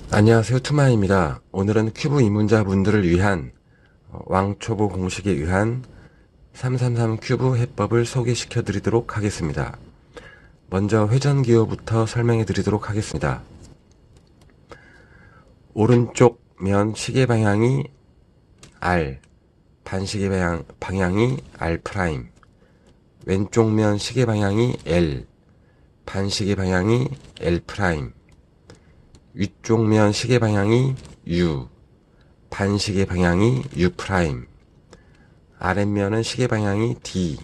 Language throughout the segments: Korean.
안녕하세요, 투마입니다. 오늘은 큐브 입문자분들을 위한 왕초보 공식에 의한 333 큐브 해법을 소개시켜 드리도록 하겠습니다. 먼저 회전기호부터 설명해 드리도록 하겠습니다. 오른쪽 면 시계 방향이 R, 반시계 방향이 R 프라임, 왼쪽 면 시계 방향이 L, 반시계 방향이 L 프라임, 위쪽 면 시계 방향이 U, 반시계 방향이 U 프라임, 아랫면은 시계 방향이 D,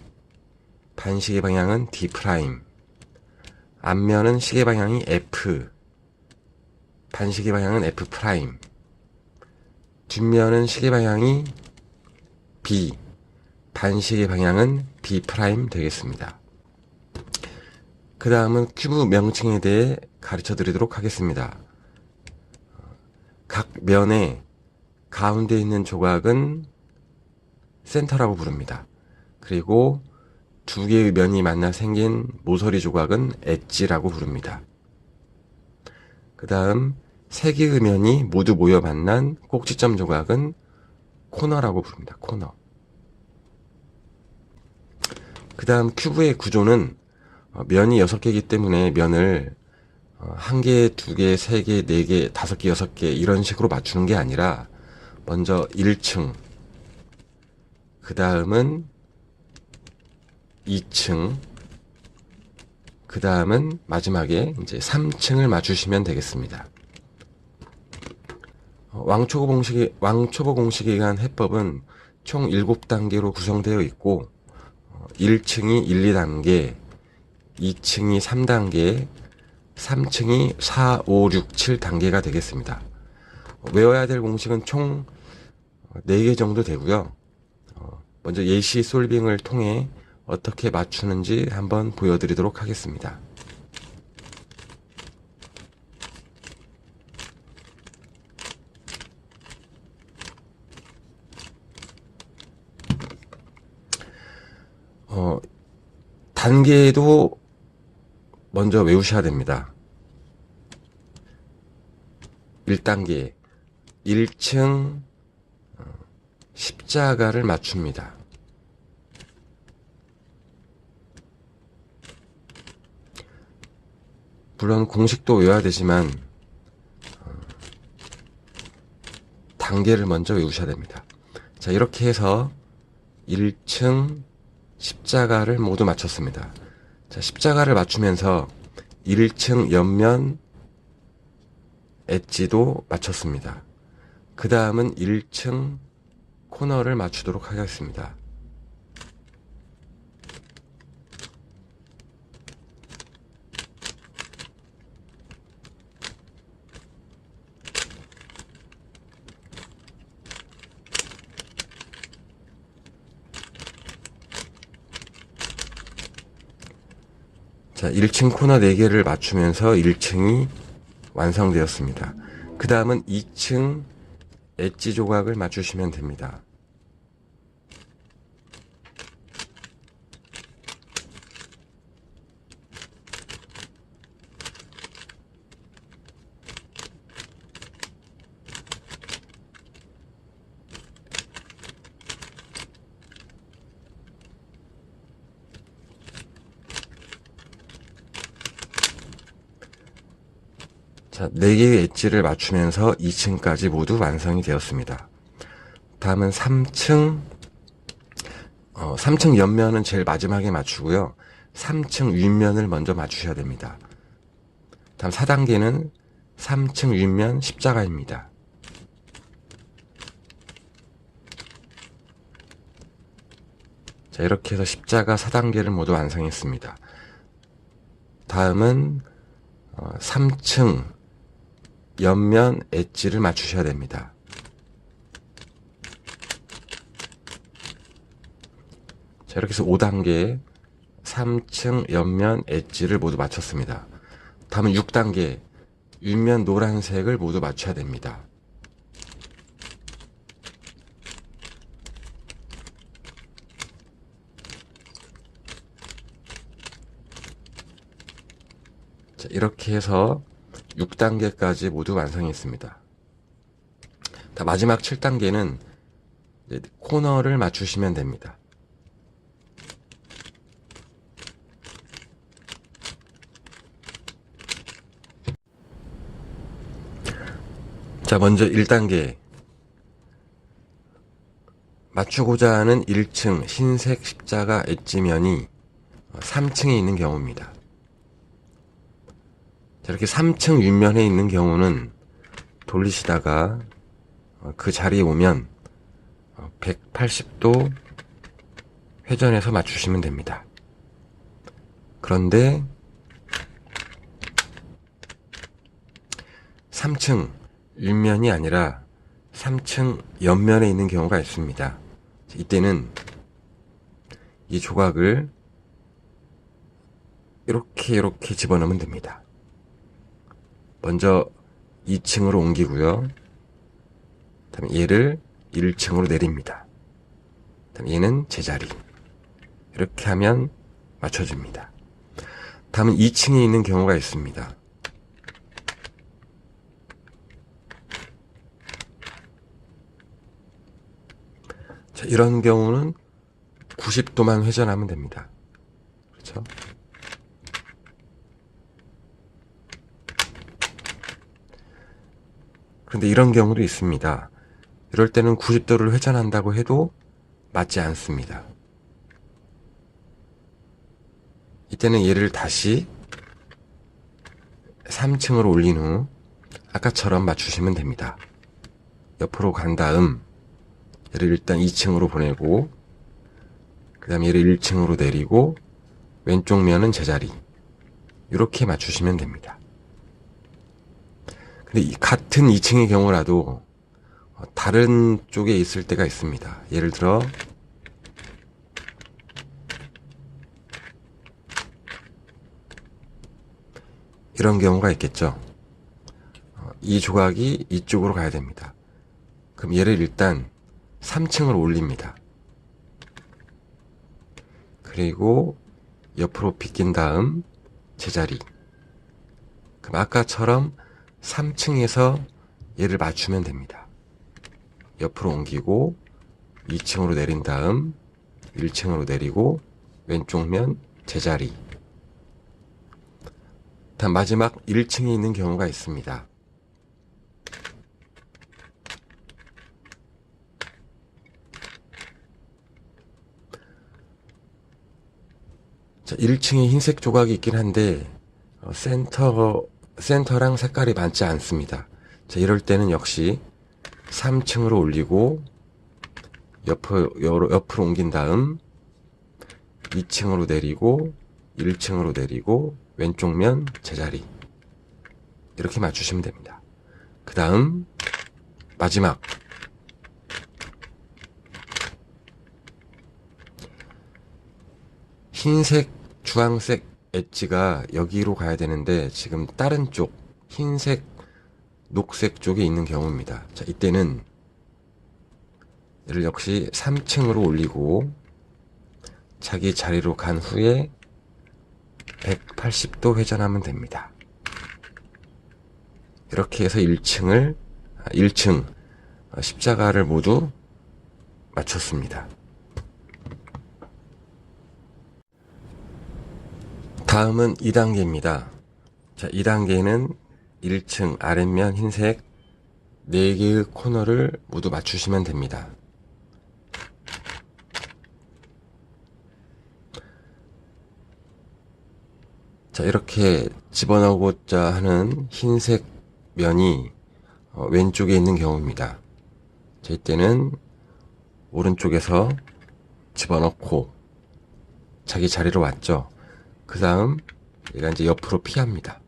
반시계 방향은 D 프라임, 앞면은 시계 방향이 F, 반시계 방향은 F 프라임, 뒷면은 시계 방향이 B, 반시계 방향은 B 프라임 되겠습니다. 그 다음은 큐브 명칭에 대해 가르쳐 드리도록 하겠습니다. 각 면에 가운데 있는 조각은 센터라고 부릅니다. 그리고 두 개의 면이 만나 생긴 모서리 조각은 엣지라고 부릅니다. 그 다음 세 개의 면이 모두 모여 만난 꼭지점 조각은 코너라고 부릅니다. 코너. 그 다음 큐브의 구조는 면이 6개이기 때문에 면을 1개, 2개, 3개, 4개, 5개, 6개 이런 식으로 맞추는 게 아니라 먼저 1층, 그 다음은 2층, 그 다음은 마지막에 이제 3층을 맞추시면 되겠습니다. 왕초보 공식에 의한 해법은 총 7단계로 구성되어 있고 1층이 1, 2단계, 2층이 3단계, 3층이 4, 5, 6, 7단계가 되겠습니다. 외워야 될 공식은 총 4개 정도 되고요. 먼저 예시 솔빙을 통해 어떻게 맞추는지 한번 보여드리도록 하겠습니다. 단계도 먼저 외우셔야 됩니다. 1단계 1층 십자가를 맞춥니다. 물론 공식도 외워야 되지만 단계를 먼저 외우셔야 됩니다. 자, 이렇게 해서 1층 십자가를 모두 맞췄습니다. 자, 십자가를 맞추면서 1층 옆면 엣지도 맞췄습니다. 그 다음은 1층 코너를 맞추도록 하겠습니다. 자, 1층 코너 4개를 맞추면서 1층이 완성되었습니다. 그 다음은 2층 엣지 조각을 맞추시면 됩니다. 자, 4개의 엣지를 맞추면서 2층까지 모두 완성이 되었습니다. 다음은 3층 3층 옆면은 제일 마지막에 맞추고요. 3층 윗면을 먼저 맞추셔야 됩니다. 다음 4단계는 3층 윗면 십자가입니다. 자, 이렇게 해서 십자가 4단계를 모두 완성했습니다. 다음은 3층 옆면 엣지를 맞추셔야 됩니다. 자, 이렇게 해서 5단계 3층 옆면 엣지를 모두 맞췄습니다. 다음은 6단계 윗면 노란색을 모두 맞춰야 됩니다. 자, 이렇게 해서 6단계까지 모두 완성했습니다. 마지막 7단계는 코너를 맞추시면 됩니다. 자, 먼저 1단계. 맞추고자 하는 1층 흰색 십자가 엣지면이 3층에 있는 경우입니다. 자, 이렇게 3층 윗면에 있는 경우는 돌리시다가 그 자리에 오면 180도 회전해서 맞추시면 됩니다. 그런데 3층 윗면이 아니라 3층 옆면에 있는 경우가 있습니다. 이때는 이 조각을 이렇게 집어넣으면 됩니다. 먼저 2층으로 옮기고요. 다음에 얘를 1층으로 내립니다. 다음에 얘는 제자리. 이렇게 하면 맞춰줍니다. 다음은 2층에 있는 경우가 있습니다. 자, 이런 경우는 90도만 회전하면 됩니다. 그렇죠? 그런데 이런 경우도 있습니다. 이럴 때는 90도를 회전한다고 해도 맞지 않습니다. 이때는 얘를 다시 3층으로 올린 후 아까처럼 맞추시면 됩니다. 옆으로 간 다음 얘를 일단 2층으로 보내고 그 다음에 얘를 1층으로 내리고 왼쪽 면은 제자리. 이렇게 맞추시면 됩니다. 근데 이 같은 2층의 경우라도 다른 쪽에 있을 때가 있습니다. 예를 들어 이런 경우가 있겠죠. 이 조각이 이쪽으로 가야 됩니다. 그럼 얘를 일단 3층으로 올립니다. 그리고 옆으로 비낀 다음 제자리. 그럼 아까처럼 3층에서 얘를 맞추면 됩니다. 옆으로 옮기고 2층으로 내린 다음 1층으로 내리고 왼쪽 면 제자리. 다음 마지막 1층에 있는 경우가 있습니다. 자, 1층에 흰색 조각이 있긴 한데 센터랑 색깔이 맞지 않습니다. 자, 이럴 때는 역시 3층으로 올리고 옆으로 옮긴 다음 2층으로 내리고 1층으로 내리고 왼쪽 면 제자리. 이렇게 맞추시면 됩니다. 그 다음 마지막 흰색, 주황색 엣지가 여기로 가야 되는데 지금 다른 쪽 흰색, 녹색 쪽에 있는 경우입니다. 자, 이때는 얘를 역시 3층으로 올리고 자기 자리로 간 후에 180도 회전하면 됩니다. 이렇게 해서 1층 십자가를 모두 맞췄습니다. 다음은 2단계입니다. 자, 2단계는 1층 아랫면 흰색 4개의 코너를 모두 맞추시면 됩니다. 자, 이렇게 집어넣고자 하는 흰색 면이 왼쪽에 있는 경우입니다. 자, 이때는 오른쪽에서 집어넣고 자기 자리로 왔죠. 그 다음 얘가 이제 옆으로 피합니다.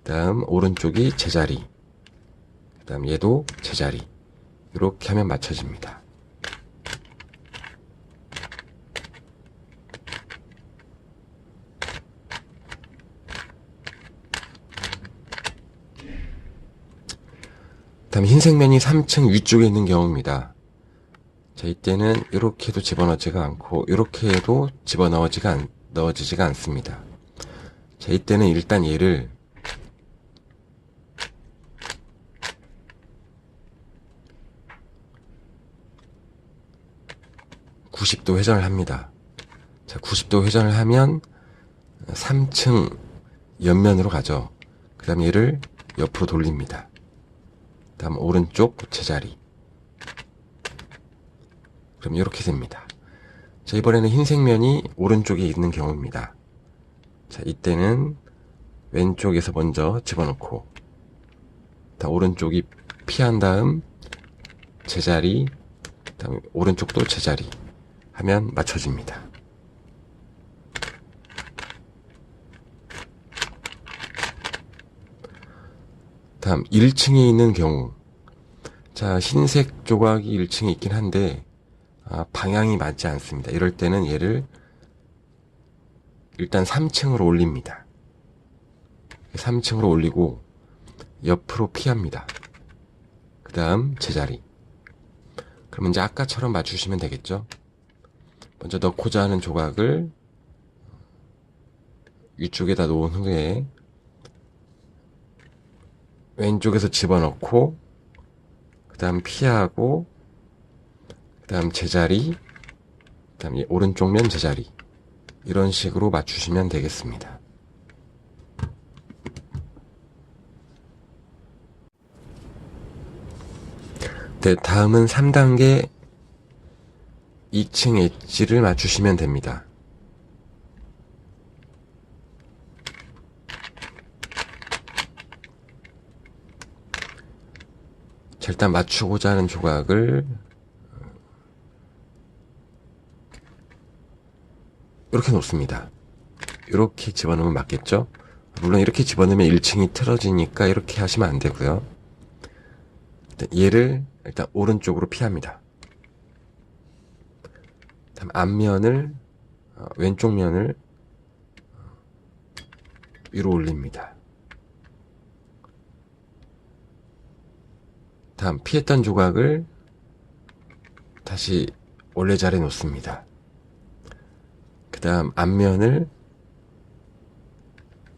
그 다음 오른쪽이 제자리. 그 다음 얘도 제자리. 이렇게 하면 맞춰집니다. 다음 흰색 면이 3층 위쪽에 있는 경우입니다. 자, 이때는 이렇게 해도 집어넣지가 않고 이렇게 해도 넣어지지가 않습니다. 자, 이때는 일단 얘를 90도 회전을 합니다. 자, 90도 회전을 하면 3층 옆면으로 가죠. 그 다음 얘를 옆으로 돌립니다. 다음 오른쪽 제자리. 그럼 이렇게 됩니다. 자, 이번에는 흰색 면이 오른쪽에 있는 경우입니다. 자, 이때는 왼쪽에서 먼저 집어넣고, 다음 오른쪽이 피한 다음 제자리, 다음 오른쪽도 제자리 하면 맞춰집니다. 다음 1층에 있는 경우, 자, 흰색 조각이 1층에 있긴 한데 방향이 맞지 않습니다. 이럴 때는 얘를 일단 3층으로 올립니다. 3층으로 올리고 옆으로 피합니다. 그 다음 제자리. 그러면 이제 아까처럼 맞추시면 되겠죠. 먼저 넣고자 하는 조각을 위쪽에다 놓은 후에 왼쪽에서 집어넣고, 그 다음 피하고, 그 다음 제자리, 그 다음 오른쪽 면 제자리. 이런 식으로 맞추시면 되겠습니다. 네, 다음은 3단계 2층 엣지를 맞추시면 됩니다. 자, 일단 맞추고자 하는 조각을 이렇게 놓습니다. 이렇게 집어넣으면 맞겠죠? 물론 이렇게 집어넣으면 1층이 틀어지니까 이렇게 하시면 안 되고요. 얘를 일단 오른쪽으로 피합니다. 다음 앞면을 왼쪽 면을 위로 올립니다. 다음 피했던 조각을 다시 원래 자리에 놓습니다. 그 다음 앞면을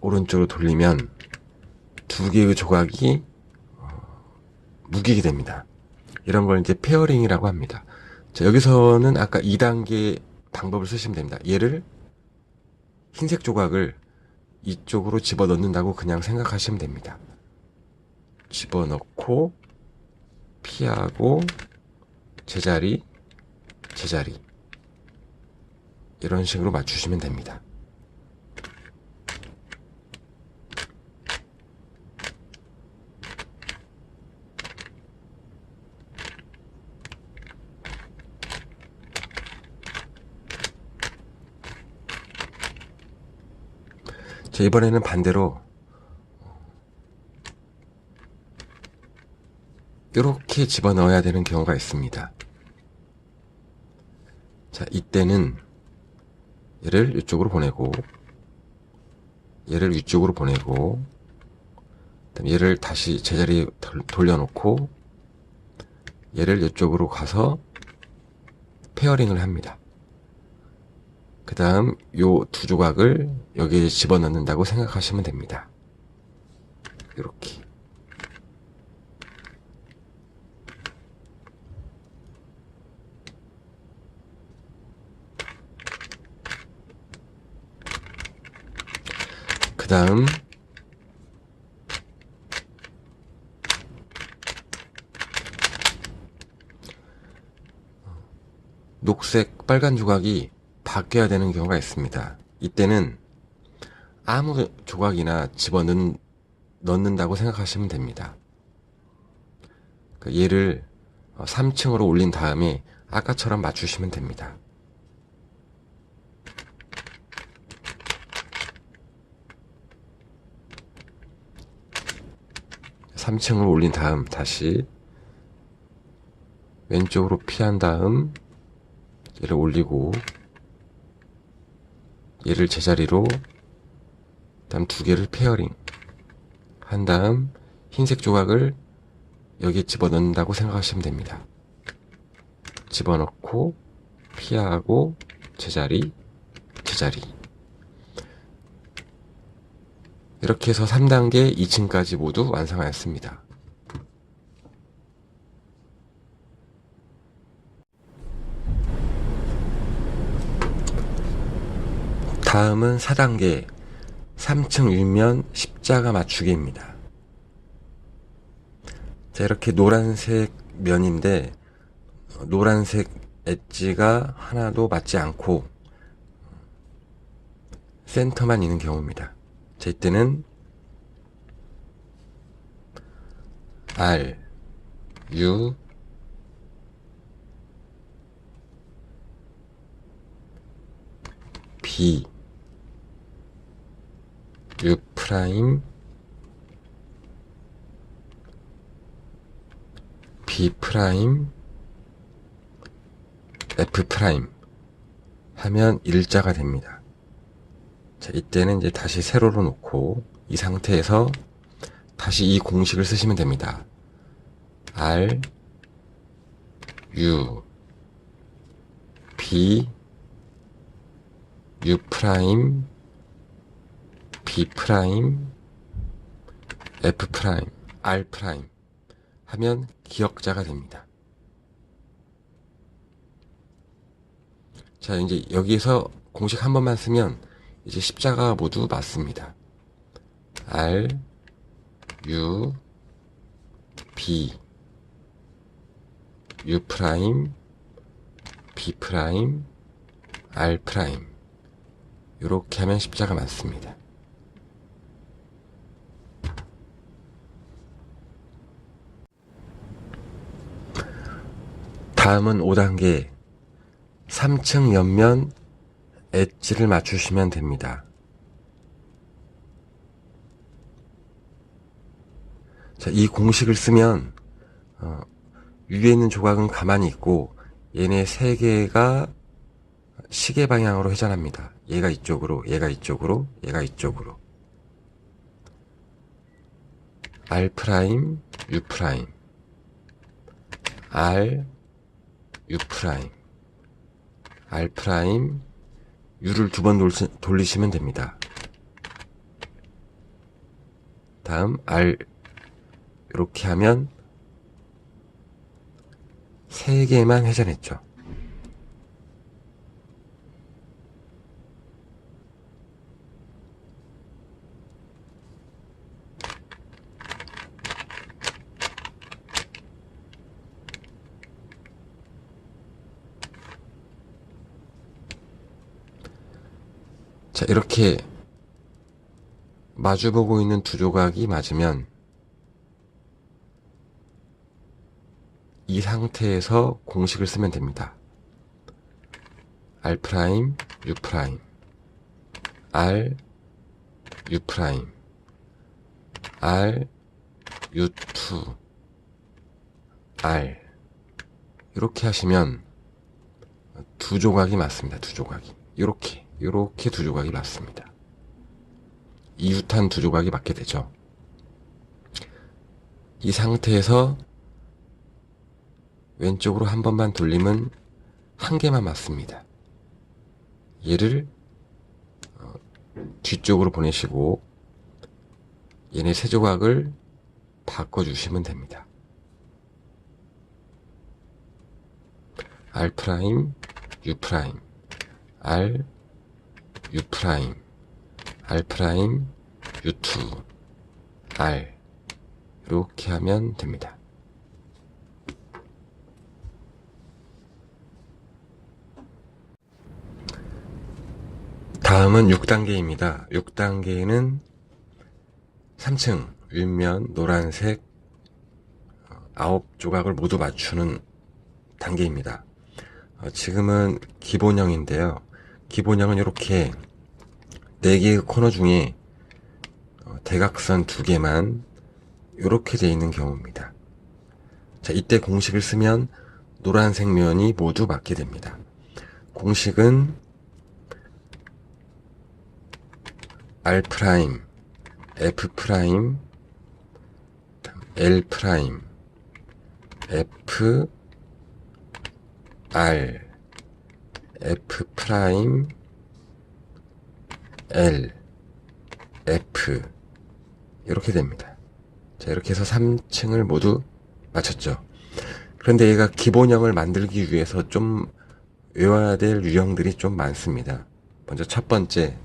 오른쪽으로 돌리면 두 개의 조각이 묶이게 됩니다. 이런 걸 이제 페어링이라고 합니다. 자, 여기서는 아까 2단계 방법을 쓰시면 됩니다. 얘를 흰색 조각을 이쪽으로 집어넣는다고 그냥 생각하시면 됩니다. 집어넣고 피하고 제자리, 제자리. 이런 식으로 맞추시면 됩니다. 자, 이번에는 반대로 이렇게 집어넣어야 되는 경우가 있습니다. 자, 이때는 얘를 이쪽으로 보내고, 얘를 위쪽으로 보내고, 그다음 얘를 다시 제자리에 돌려놓고, 얘를 이쪽으로 가서 페어링을 합니다. 그 다음 요 두 조각을 여기에 집어넣는다고 생각하시면 됩니다. 이렇게. 그 다음 녹색 빨간 조각이 바뀌어야 되는 경우가 있습니다. 이때는 아무 조각이나 넣는다고 생각하시면 됩니다. 얘를 3층으로 올린 다음에 아까처럼 맞추시면 됩니다. (3층으로) 올린 다음 다시 왼쪽으로 피한 다음 얘를 올리고 얘를 제자리로, 다음 두 개를 페어링 한 다음 흰색 조각을 여기에 집어넣는다고 생각하시면 됩니다. 집어넣고 피하고 제자리, 제자리. 이렇게 해서 3단계 2층까지 모두 완성하였습니다. 다음은 4단계 3층 윗면 십자가 맞추기입니다. 자, 이렇게 노란색 면인데 노란색 엣지가 하나도 맞지 않고 센터만 있는 경우입니다. 자, 이때는 R, U, B, U 프라임, B 프라임, F 프라임 하면 일자가 됩니다. 자, 이때는 이제 다시 세로로 놓고 이 상태에서 다시 이 공식을 쓰시면 됩니다. R, U, B, U 프라임, B 프라임, F 프라임, R 프라임 하면 기역자가 됩니다. 자, 이제 여기에서 공식 한 번만 쓰면 이제 십자가 모두 맞습니다. R, U, B, U 프라임, B 프라임, R 프라임 이렇게 하면 십자가 맞습니다. 다음은 5단계 3층 옆면 엣지를 맞추시면 됩니다. 자, 이 공식을 쓰면 위에 있는 조각은 가만히 있고 얘네 세 개가 시계 방향으로 회전합니다. 얘가 이쪽으로, 얘가 이쪽으로, 얘가 이쪽으로. R 프라임, U 프라임, R, U 프라임, R 프라임, U를 두 번 돌리시면 됩니다. 다음 R 이렇게 하면 세 개만 회전했죠. 자, 이렇게 마주보고 있는 두 조각이 맞으면 이 상태에서 공식을 쓰면 됩니다. R 프라임, U 프라임, R, U 프라임, R, U2, R 이렇게 하시면 두 조각이 맞습니다. 두 조각이 이렇게 두 조각이 맞습니다. 이웃한 두 조각이 맞게 되죠. 이 상태에서 왼쪽으로 한 번만 돌리면 한 개만 맞습니다. 얘를 뒤쪽으로 보내시고 얘네 세 조각을 바꿔주시면 됩니다. R 프라임, U 프라임, R, U 프라임, R 프라임, U2, R 이렇게 하면 됩니다. 다음은 6단계입니다. 6단계는 3층 윗면 노란색 9조각을 모두 맞추는 단계입니다. 지금은 기본형인데요. 기본형은 이렇게 4개의 코너 중에 대각선 2개만 이렇게 되어 있는 경우입니다. 자, 이때 공식을 쓰면 노란색 면이 모두 맞게 됩니다. 공식은 R 프라임, F 프라임, L 프라임, F, R, F 프라임, L, F 이렇게 됩니다. 자, 이렇게 해서 3층을 모두 맞췄죠. 그런데 얘가 기본형을 만들기 위해서 좀 외워야 될 유형들이 좀 많습니다. 먼저 첫 번째,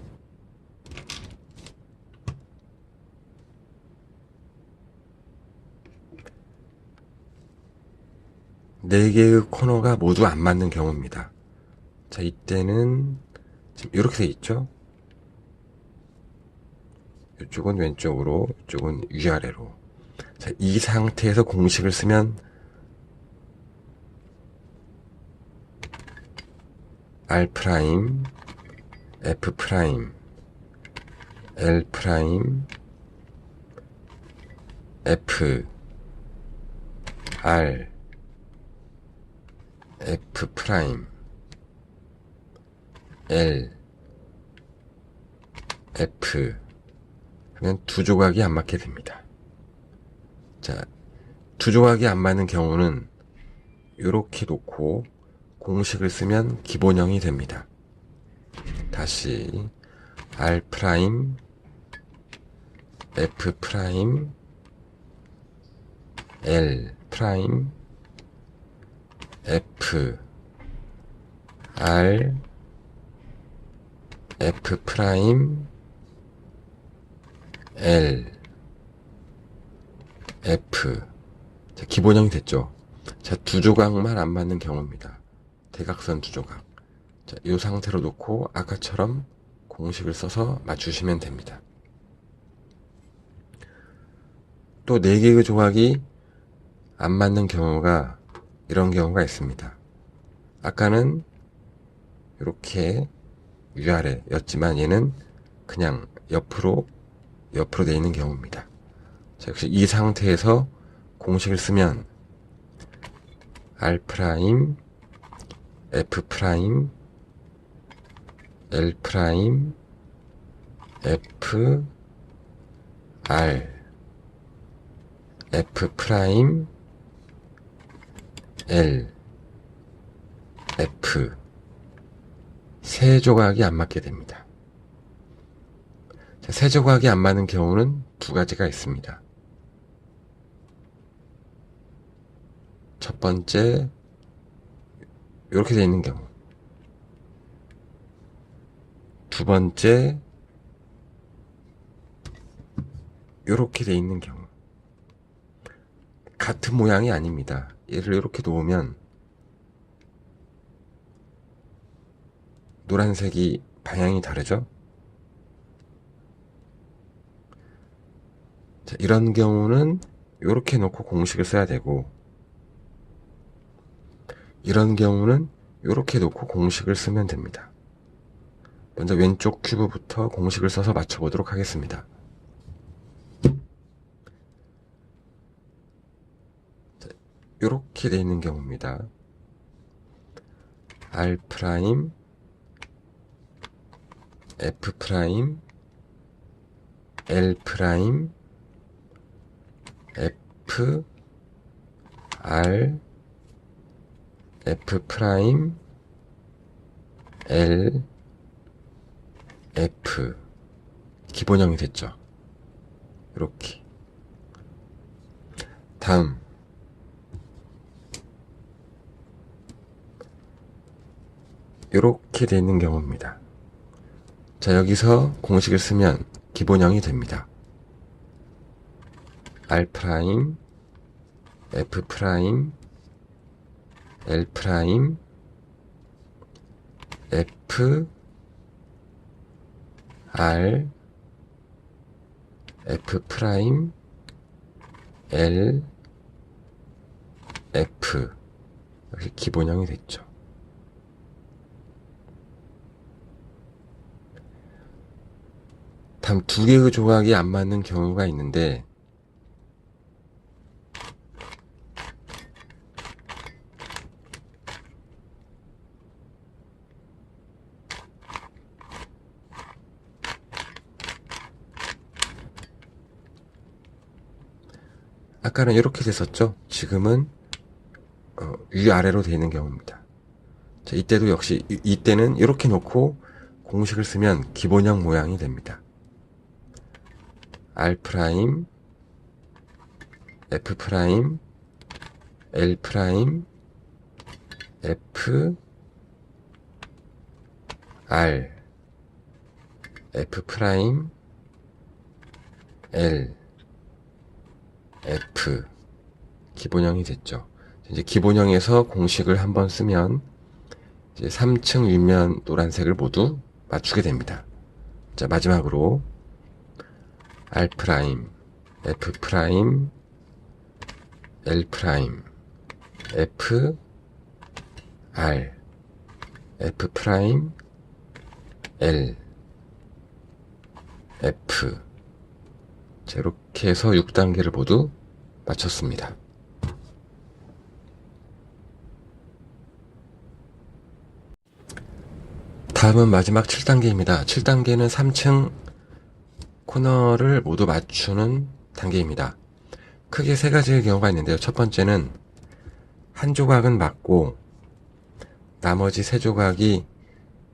네 개의 코너가 모두 안 맞는 경우입니다. 자, 이때는 지금 이렇게 돼 있죠? 이쪽은 왼쪽으로, 이쪽은 위아래로. 자, 이 상태에서 공식을 쓰면 R 프라임, F 프라임, L 프라임, F, R, F 프라임, L, F. 그러면 두 조각이 안 맞게 됩니다. 자, 두 조각이 안 맞는 경우는 이렇게 놓고 공식을 쓰면 기본형이 됩니다. 다시 R 프라임, F 프라임, L 프라임, F, R, F 프라임, L, F. 자, 기본형이 됐죠. 자, 두 조각만 안 맞는 경우입니다. 대각선 두 조각. 자, 이 상태로 놓고 아까처럼 공식을 써서 맞추시면 됩니다. 또 4개의 조각이 안 맞는 경우가 이런 경우가 있습니다. 아까는 이렇게 위아래였지만 얘는 그냥 옆으로 돼 있는 경우입니다. 자, 역시 이 상태에서 공식을 쓰면 R 프라임, F 프라임, L 프라임, F, R, F 프라임, L, F. 세 조각이 안 맞게 됩니다. 자, 세 조각이 안 맞는 경우는 두 가지가 있습니다. 첫 번째, 이렇게 되어 있는 경우. 두 번째, 이렇게 되어 있는 경우. 같은 모양이 아닙니다. 얘를 이렇게 놓으면 노란색이 방향이 다르죠? 자, 이런 경우는 이렇게 놓고 공식을 써야 되고, 이런 경우는 이렇게 놓고 공식을 쓰면 됩니다. 먼저 왼쪽 큐브부터 공식을 써서 맞춰보도록 하겠습니다. 자, 이렇게 되어 있는 경우입니다. R 프라임, F 프라임, L 프라임, F, R, F 프라임, L, F. 기본형이 됐죠. 이렇게. 다음. 이렇게 되어 있는 경우입니다. 자, 여기서 공식을 쓰면 기본형이 됩니다. R 프라임, F 프라임, L 프라임, F, R, F 프라임, L, F. 이렇게 기본형이 됐죠. 다음 두 개의 조각이 안 맞는 경우가 있는데, 아까는 이렇게 됐었죠? 지금은 위아래로 되어 있는 경우입니다. 자, 이때도 역시 이때는 이렇게 놓고 공식을 쓰면 기본형 모양이 됩니다. R 프라임, F 프라임, L 프라임, F, R, F 프라임 L F 기본형이 됐죠. 이제 기본형에서 공식을 한번 쓰면 이제 3층 윗면 노란색을 모두 맞추게 됩니다. 자, 마지막으로 R 프라임 F 프라임 L 프라임 F R F 프라임 L F 자, 이렇게 해서 6단계를 모두 마쳤습니다. 다음은 마지막 7단계입니다. 7단계는 3층 코너를 모두 맞추는 단계입니다. 크게 세 가지의 경우가 있는데요. 첫 번째는 한 조각은 맞고 나머지 세 조각이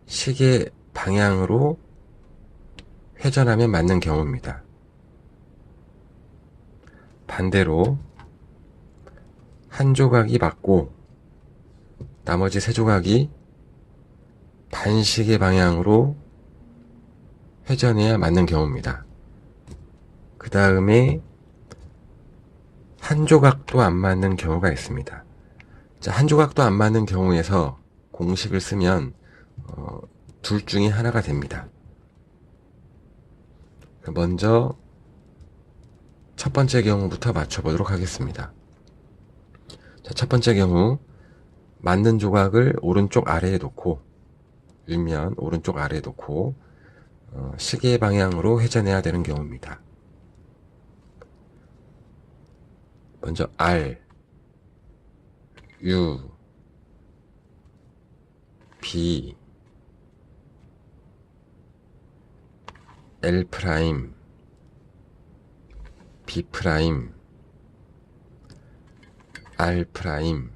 시계 방향으로 회전하면 맞는 경우입니다. 반대로 한 조각이 맞고 나머지 세 조각이 반시계 방향으로 회전해야 맞는 경우입니다. 그 다음에 한 조각도 안 맞는 경우가 있습니다. 자, 한 조각도 안 맞는 경우에서 공식을 쓰면 둘 중에 하나가 됩니다. 먼저 첫 번째 경우부터 맞춰보도록 하겠습니다. 자, 첫 번째 경우 맞는 조각을 오른쪽 아래에 놓고 윗면 오른쪽 아래에 놓고 시계 방향으로 회전해야 되는 경우입니다. 먼저 R, U, B, L 프라임, B 프라임, R 프라임,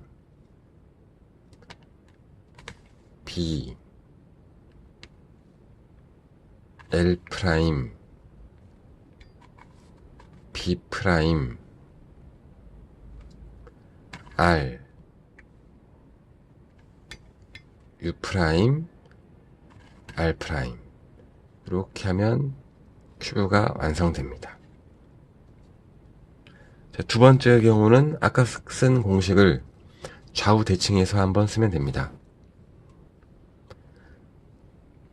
B, L 프라임, B 프라임, R, U 프라임, R 프라임 이렇게 하면 큐브가 완성됩니다. 자, 두 번째 경우는 아까 쓴 공식을 좌우 대칭해서 한번 쓰면 됩니다.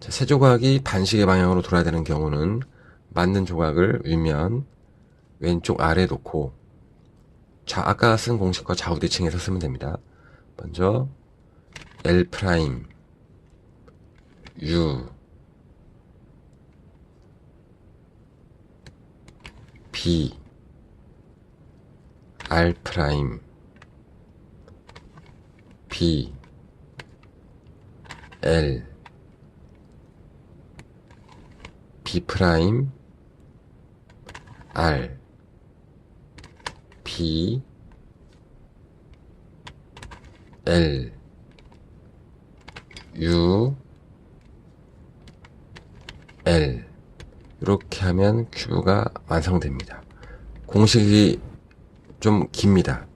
자, 세 조각이 반시계 방향으로 돌아야 되는 경우는 맞는 조각을 윗면 왼쪽 아래에 놓고 아까 쓴 공식과 좌우 대칭해서 쓰면 됩니다. 먼저 L 프라임, U, B, R 프라임, B, L, B 프라임, R, B, L, U, L 이렇게 하면 큐브가 완성됩니다. 공식이 좀 깁니다.